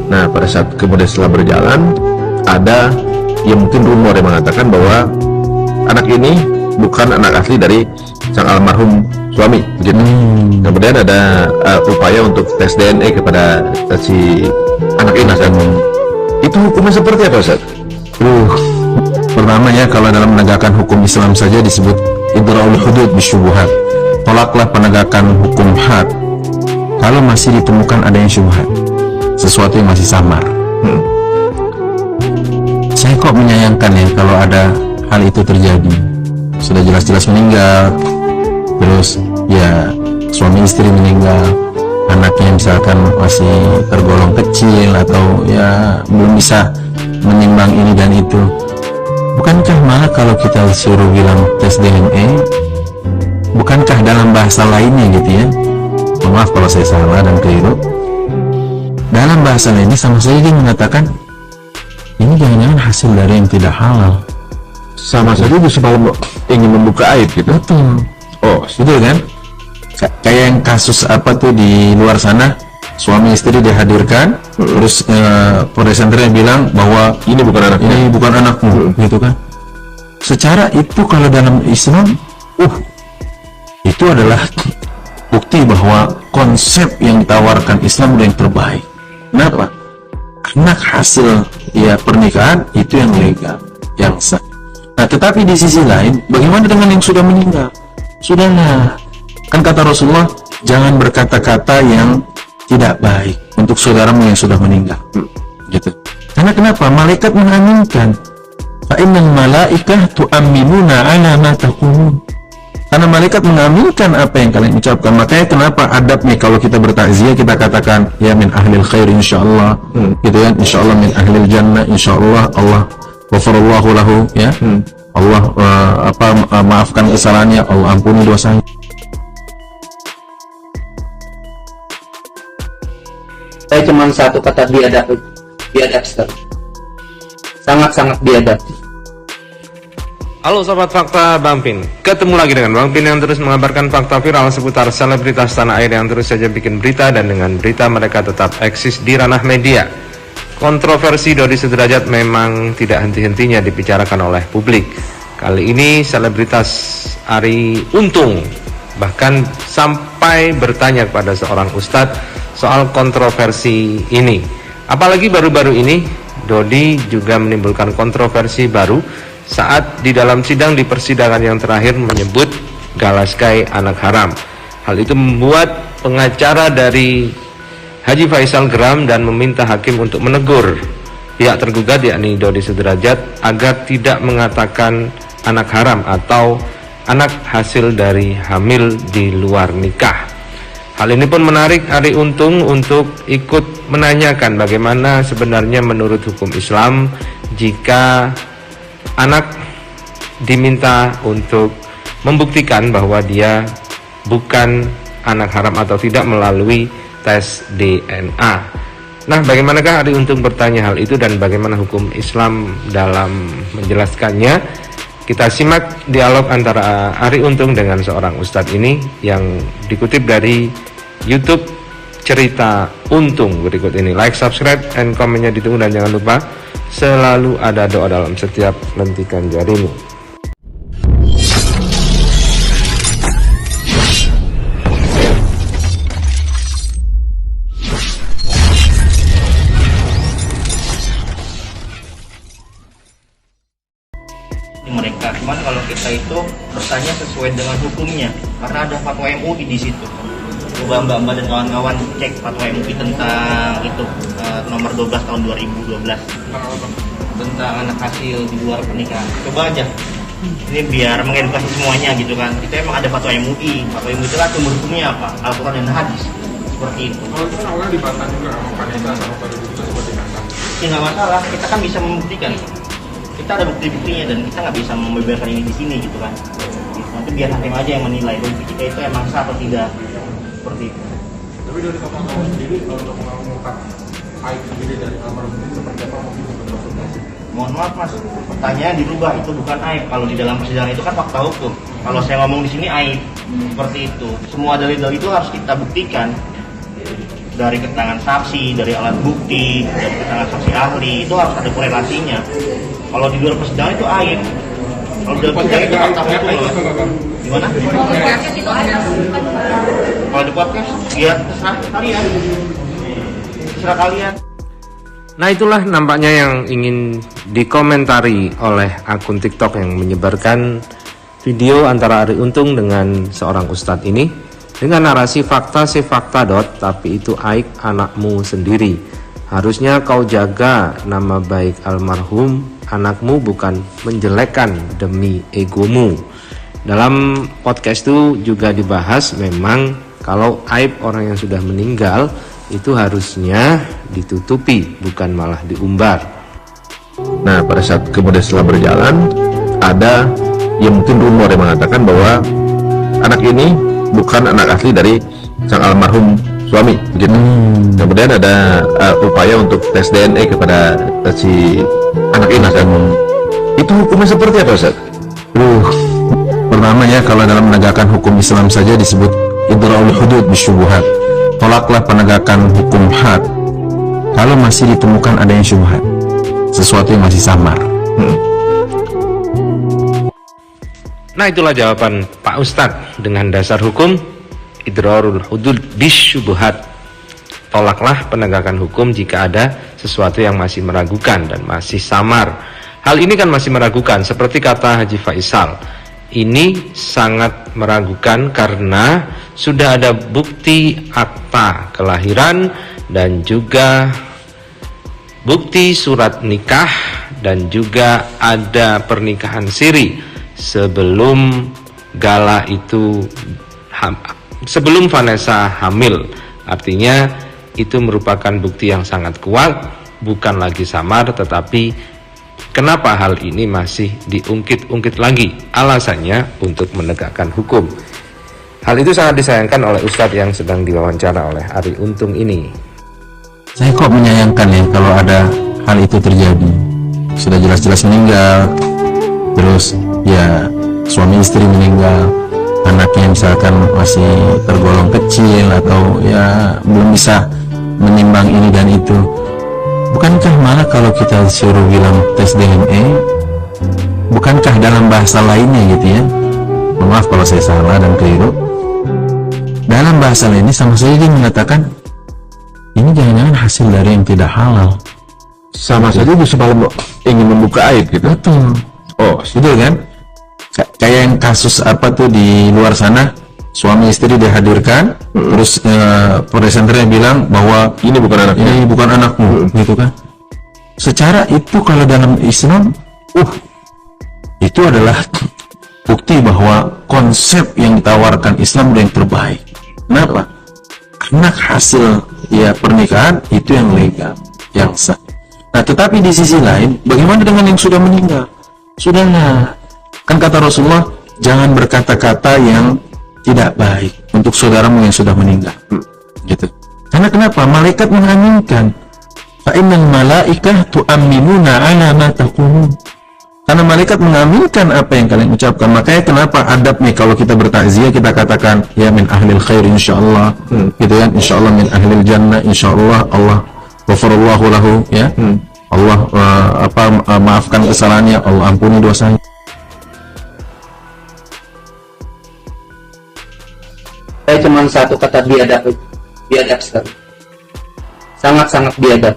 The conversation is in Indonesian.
Nah, pada saat kemudian setelah berjalan, ada yang mungkin rumor yang mengatakan bahwa anak ini bukan anak asli dari sang almarhum suami, begitu. Kemudian ada upaya untuk tes DNA kepada si anak ini. Itu hukumnya seperti apa, Ustaz? Pertama ya, kalau dalam menegakkan hukum Islam saja disebut idra'ul hudud bisyubuhat. Tolaklah penegakan hukum had kalau masih ditemukan adanya syubhat, sesuatu yang masih samar. Saya kok menyayangkan ya kalau ada hal itu terjadi. Sudah jelas-jelas meninggal, terus ya suami istri meninggal, anaknya misalkan masih tergolong kecil atau ya belum bisa menimbang ini dan itu. Bukankah malah kalau kita suruh bilang tes DNA, bukankah dalam bahasa lainnya gitu ya, maaf kalau saya salah dan keliru, dalam bahasa lainnya sama saja dia mengatakan ini jangan-jangan hasil dari yang tidak halal. Sama saja itu sebelum ingin membuka aib gitu. Betul. Oh, Itu kan kayak yang kasus apa tuh di luar sana, suami istri dihadirkan, terus presenternya bilang bahwa ini bukan anaknya, ini bukan anakmu, gitu kan. Secara itu kalau dalam Islam, itu adalah bukti bahwa konsep yang ditawarkan Islam udah yang terbaik. Kenapa? Anak hasil ya pernikahan itu yang legal, yang sah. Nah, tetapi di sisi lain, bagaimana dengan yang sudah meninggal? Sudahlah, kan kata Rasulullah, jangan berkata-kata yang tidak baik untuk saudaramu yang sudah meninggal, gitu. Karena kenapa? Malaikat mengaminkan. Fa innal malaikah tu'amminuna ala ma taqulun. Karena malaikat mengaminkan apa yang kalian ucapkan. Makanya kenapa adabnya kalau kita bertakziah kita katakan ya min ahlil khair insyaallah, gitu kan? Insyaallah min ahlil jannah, insyaallah Allah ghafarallahu lahu, ya. Allah maafkan kesalahannya, Allah ampuni dosanya. Saya cuma satu kata, biadab, Ustaz. Sangat-sangat biadab. Halo Sobat Fakta Bang Pin, ketemu lagi dengan Bang Pin yang terus mengabarkan fakta viral seputar selebritas tanah air yang terus saja bikin berita, dan dengan berita mereka tetap eksis di ranah media. Kontroversi Dodi Sudrajat memang tidak henti-hentinya dibicarakan oleh publik. Kali ini selebritas Arie Untung bahkan sampai bertanya kepada seorang ustadz soal kontroversi ini. Apalagi baru-baru ini Dodi juga menimbulkan kontroversi baru saat di dalam sidang di persidangan yang terakhir menyebut Galaskai anak haram. Hal itu membuat pengacara dari Haji Faisal geram dan meminta hakim untuk menegur pihak tergugat yakni Dodi Sudrajat agar tidak mengatakan anak haram atau anak hasil dari hamil di luar nikah. Hal ini pun menarik Arie Untung untuk ikut menanyakan bagaimana sebenarnya menurut hukum Islam jika anak diminta untuk membuktikan bahwa dia bukan anak haram atau tidak melalui tes DNA. Nah, bagaimanakah Arie Untung bertanya hal itu dan bagaimana hukum Islam dalam menjelaskannya? Kita simak dialog antara Arie Untung dengan seorang ustadz ini yang dikutip dari YouTube Cerita Untung berikut ini. Like, subscribe, and komennya ditunggu, dan jangan lupa selalu ada doa dalam setiap lentikan jarimu. Mereka, cuman kalau kita itu bertanya sesuai dengan hukumnya, karena ada fatwa MUI di situ. Coba Mbak dan kawan-kawan cek fatwa MUI tentang itu nomor 12 tahun 2012 tentang anak hasil di luar pernikahan. Coba aja, ini biar mengedukasi semuanya gitu kan. Kita emang ada fatwa MUI. Fatwa MUI itu kan sumber hukumnya apa? Al-Quran dan hadis, seperti itu. Kalau itu kan awalnya dibantah juga sama panitia sama pada itu seperti kata. Ya nggak masalah, kita kan bisa membuktikan. Kita ada bukti-buktinya dan kita nggak bisa membeberkan ini di sini gitu kan. Nanti biar hakim aja yang menilai bahwa kita itu emang sah atau tidak, seperti itu. Tapi dari kawan-kawan sendiri untuk mengungkap aib sendiri dari almarhum ini seperti apa mungkin bentuk-bentuknya? Mohon maaf Mas, pertanyaan dirubah, itu bukan aib. Kalau di dalam persidangan itu kan fakta hukum. Kalau saya ngomong di sini aib, seperti itu. Semua dalil-dalil itu harus kita buktikan. dari keterangan saksi, dari alat bukti, dari keterangan saksi ahli, itu harus ada korelasinya. Kalau di luar persidangan itu aib. Kalau di dalam persidangan itu fakta hukum loh. Gimana? Kalau di podcast, ya terserah kalian. Terserah kalian. Nah, itulah nampaknya yang ingin dikomentari oleh akun TikTok yang menyebarkan video antara Arie Untung dengan seorang ustadz ini dengan narasi fakta si fakta tapi itu aib anakmu sendiri. Harusnya kau jaga nama baik almarhum anakmu, bukan menjelekkan demi egomu. Dalam podcast itu juga dibahas memang kalau aib orang yang sudah meninggal itu harusnya ditutupi, bukan malah diumbar. Nah, pada saat kemudian setelah berjalan, ada yang mungkin rumor yang mengatakan bahwa anak ini bukan anak asli dari sang almarhum suami, begitu. Kemudian ada upaya untuk tes DNA kepada si anak ini, Ustaz. Itu hukumnya seperti apa, Ustaz? Pertama ya, kalau dalam menegakkan hukum Islam saja disebut idra'ul hudud bisyubuhat. Tolaklah penegakan hukum had kalau masih ditemukan adanya syubhat, sesuatu yang masih samar. Nah, itulah jawaban Pak Ustadz dengan dasar hukum idrarul hudud bisyubuhat. Tolaklah penegakan hukum jika ada sesuatu yang masih meragukan dan masih samar. Hal ini kan masih meragukan, seperti kata Haji Faisal. Ini sangat meragukan karena sudah ada bukti akta kelahiran dan juga bukti surat nikah dan juga ada pernikahan siri sebelum Gala itu sebelum Vanessa hamil. Artinya itu merupakan bukti yang sangat kuat, bukan lagi samar. Tetapi kenapa hal ini masih diungkit-ungkit lagi? Alasannya untuk menegakkan hukum. Hal itu sangat disayangkan oleh Ustadz yang sedang diwawancara oleh Arie Untung ini. Saya kok menyayangkan ya kalau ada hal itu terjadi. Sudah jelas-jelas meninggal, terus ya suami istri meninggal, anaknya misalkan masih tergolong kecil atau ya belum bisa menimbang ini dan itu. Bukankah malah kalau kita suruh bilang tes DNA, bukankah dalam bahasa lainnya gitu ya, maaf kalau saya salah dan keliru, dalam bahasa lainnya sama saja dia mengatakan ini jangan-jangan hasil dari yang tidak halal. Sama saja justru malah ingin membuka aib gitu. Betul. Oh, betul kan? Kayak yang kasus apa tuh di luar sana, suami istri dihadirkan, terus presenternya bilang bahwa Ini bukan anaknya. ini bukan anakmu, gitu kan? Secara itu kalau dalam Islam, itu adalah bukti bahwa konsep yang ditawarkan Islam adalah yang terbaik. Kenapa? Karena hasil ya pernikahan itu yang legal, yang sah. Nah, tetapi di sisi lain, bagaimana dengan yang sudah meninggal? Sudahlah, kan kata Rasulullah, jangan berkata-kata yang tidak baik untuk saudaramu yang sudah meninggal. Gitu. Karena kenapa? Malaikat mengaminkan. Fa innal malaikah tu'amminuna 'ala ma taqulun. Karena malaikat mengaminkan apa yang kalian ucapkan. Makanya kenapa adabnya kalau kita bertakziah kita katakan ya min ahlil khair insyaallah, gitu kan? Insyaallah min ahlil jannah, insyaallah Allah ghafarallahu lahu, ya. Allah maafkan kesalahannya, Allah ampuni dosanya. Saya cuma satu kata biadab sekali, sangat-sangat biadab.